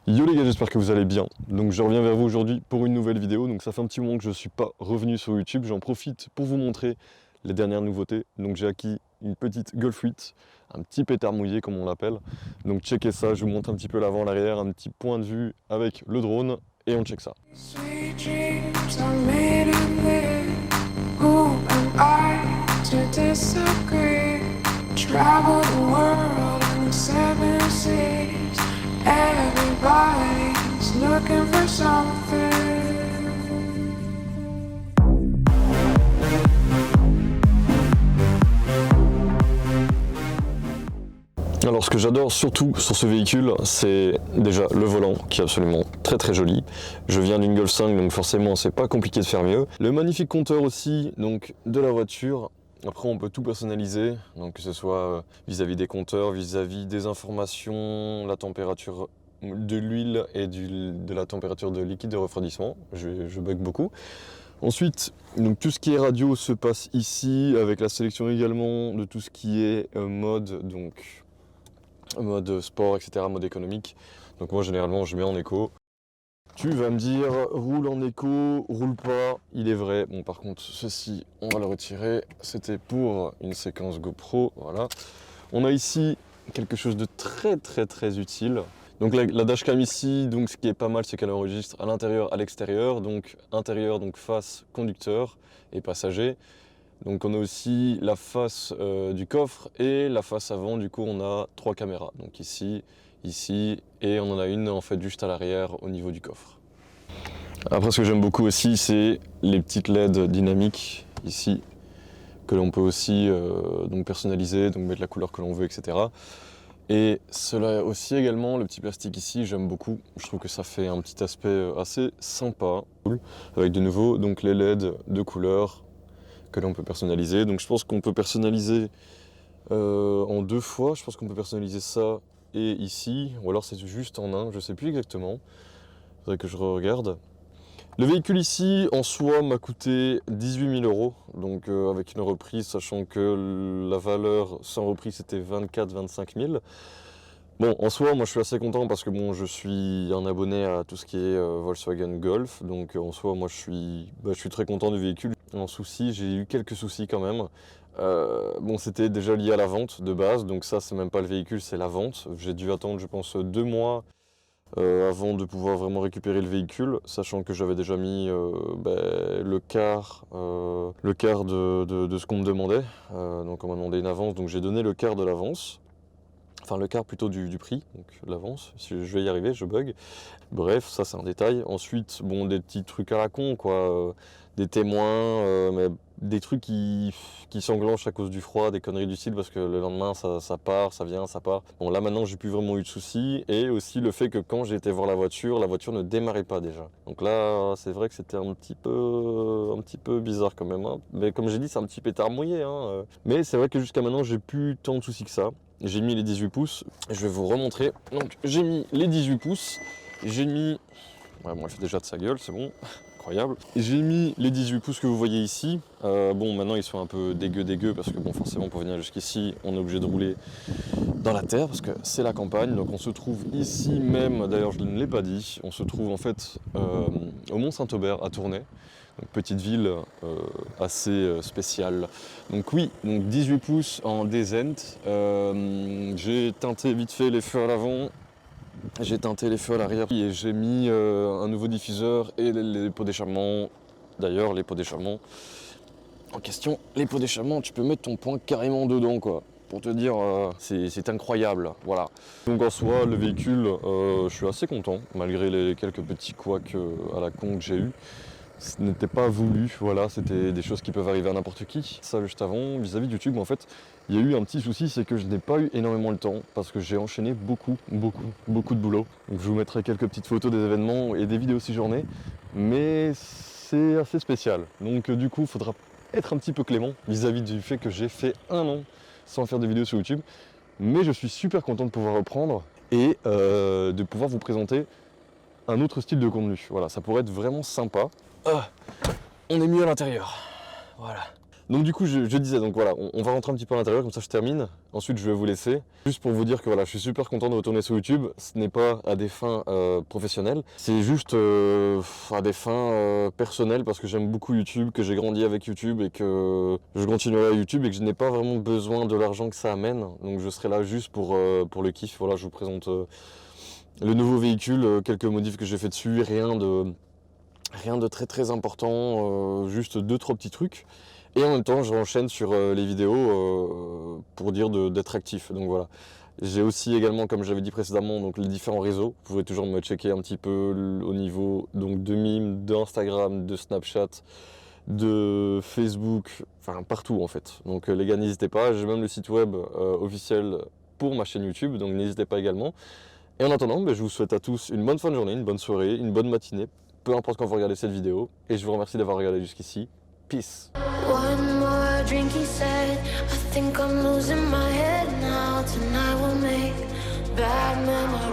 Yo les gars, j'espère que vous allez bien. Donc je reviens vers vous aujourd'hui pour une nouvelle vidéo. Donc ça fait un petit moment que je ne suis pas revenu sur YouTube. J'en profite pour vous montrer les dernières nouveautés. Donc j'ai acquis une petite Golf 8, un petit pétard mouillé comme on l'appelle. Donc checkez ça, je vous montre un petit peu l'avant, l'arrière, un petit point de vue avec le drone et on check ça. Sweet dreams are made in this. Who am I to disagree? Travel the world in the 7 seas. Everybody's looking for something. Alors ce que j'adore surtout sur ce véhicule, c'est déjà le volant qui est absolument très joli. Je viens d'une Golf 5 donc forcément c'est pas compliqué de faire mieux. Le magnifique compteur aussi donc de la voiture. Après on peut tout personnaliser, donc que ce soit vis-à-vis des compteurs, vis-à-vis des informations, la température de l'huile et de la température de liquide de refroidissement. Je bug beaucoup. Ensuite, donc tout ce qui est radio se passe ici avec la sélection également de tout ce qui est mode, donc mode sport, etc., mode économique. Donc moi généralement je mets en éco. Tu vas me dire roule en éco, roule pas, il est vrai. Bon par contre ceci on va le retirer, c'était pour une séquence GoPro, voilà. On a ici quelque chose de très utile. Donc la dashcam ici, donc ce qui est pas mal c'est qu'elle enregistre à l'intérieur, à l'extérieur. Donc intérieur, donc face conducteur et passager. Donc on a aussi la face du coffre et la face avant, du coup on a 3 caméras. Donc ici, ici et on en a une en fait juste à l'arrière au niveau du coffre. Après ce que j'aime beaucoup aussi c'est les petites LED dynamiques ici que l'on peut aussi donc personnaliser, donc mettre la couleur que l'on veut, etc. Et cela aussi également, le petit plastique ici, j'aime beaucoup. Je trouve que ça fait un petit aspect assez sympa, avec de nouveau donc les LED de couleur que l'on peut personnaliser. Donc je pense qu'on peut personnaliser en 2 fois. Je pense qu'on peut personnaliser ça et ici, ou alors c'est juste en un, je sais plus exactement. Il faudrait que je regarde. Le véhicule ici, en soi, m'a coûté 18 000 €, donc avec une reprise, sachant que la valeur sans reprise c'était 24-25 000. Bon, en soi, moi je suis assez content parce que bon, je suis un abonné à tout ce qui est Volkswagen Golf, donc en soi, moi je suis très content du véhicule. En souci, j'ai eu quelques soucis quand même. Bon, c'était déjà lié à la vente de base, donc ça, c'est même pas le véhicule, c'est la vente. J'ai dû attendre, je pense, 2 mois avant de pouvoir vraiment récupérer le véhicule, sachant que j'avais déjà mis le quart de ce qu'on me demandait. Donc on m'a demandé une avance, donc j'ai donné le quart de l'avance. Enfin le quart plutôt du prix, donc l'avance, si je vais y arriver, je bug. Bref, ça c'est un détail. Ensuite, bon, des petits trucs à la con, quoi. Des témoins, mais des trucs qui s'enclenchent à cause du froid, des conneries du style, parce que le lendemain ça part, ça vient, ça part. Bon là maintenant j'ai plus vraiment eu de soucis, et aussi le fait que quand j'ai été voir la voiture ne démarrait pas déjà. Donc là c'est vrai que c'était un petit peu bizarre quand même, hein. Mais comme j'ai dit c'est un petit pétard mouillé, hein. Mais c'est vrai que jusqu'à maintenant j'ai plus tant de soucis que ça. J'ai mis les 18 pouces, je vais vous remontrer. Donc j'ai mis les 18 pouces, j'ai mis... Ouais, bon, elle fait déjà de sa gueule, c'est bon, incroyable. J'ai mis les 18 pouces que vous voyez ici. Bon, maintenant ils sont un peu dégueux parce que bon, forcément pour venir jusqu'ici, on est obligé de rouler dans la terre parce que c'est la campagne. Donc on se trouve ici même, d'ailleurs je ne l'ai pas dit, on se trouve en fait au Mont-Saint-Aubert à Tournai. Donc, petite ville assez spéciale. Donc oui, donc 18 pouces en Descent. J'ai teinté vite fait les feux à l'avant. J'ai teinté les feux à l'arrière et j'ai mis un nouveau diffuseur et les pots d'échappement. D'ailleurs, les pots d'échappement en question, les pots d'échappement, tu peux mettre ton poing carrément dedans, quoi. Pour te dire, c'est incroyable, voilà. Donc en soi, le véhicule, je suis assez content, malgré les quelques petits couacs à la con que j'ai eu. Ce n'était pas voulu, voilà, c'était des choses qui peuvent arriver à n'importe qui. Ça, juste avant, vis-à-vis de YouTube, en fait, il y a eu un petit souci, c'est que je n'ai pas eu énormément le temps, parce que j'ai enchaîné beaucoup de boulot. Donc je vous mettrai quelques petites photos des événements et des vidéos si j'en ai, mais c'est assez spécial. Donc du coup, il faudra être un petit peu clément vis-à-vis du fait que j'ai fait 1 an sans faire de vidéos sur YouTube. Mais je suis super content de pouvoir reprendre et de pouvoir vous présenter un autre style de contenu. Voilà, ça pourrait être vraiment sympa. On est mieux à l'intérieur. Voilà. Donc du coup, je disais, donc voilà, on va rentrer un petit peu à l'intérieur, comme ça je termine. Ensuite, je vais vous laisser. Juste pour vous dire que voilà, je suis super content de retourner sur YouTube. Ce n'est pas à des fins professionnelles, c'est juste à des fins personnelles parce que j'aime beaucoup YouTube, que j'ai grandi avec YouTube et que je continuerai à YouTube et que je n'ai pas vraiment besoin de l'argent que ça amène. Donc je serai là juste pour le kiff. Voilà, je vous présente le nouveau véhicule, quelques modifs que j'ai fait dessus, rien de très très important, juste 2-3 petits trucs. Et en même temps, je renchaîne sur les vidéos pour dire d'être actif. Donc voilà. J'ai aussi également, comme j'avais dit précédemment, donc les différents réseaux. Vous pouvez toujours me checker un petit peu au niveau donc, de Mime, d'Instagram, de Snapchat, de Facebook, enfin partout en fait. Donc les gars, n'hésitez pas. J'ai même le site web officiel pour ma chaîne YouTube, donc n'hésitez pas également. Et en attendant, je vous souhaite à tous une bonne fin de journée, une bonne soirée, une bonne matinée, peu importe quand vous regardez cette vidéo. Et je vous remercie d'avoir regardé jusqu'ici. Peace. One more drink, he said. I think I'm losing my head now. Tonight we'll make bad memories.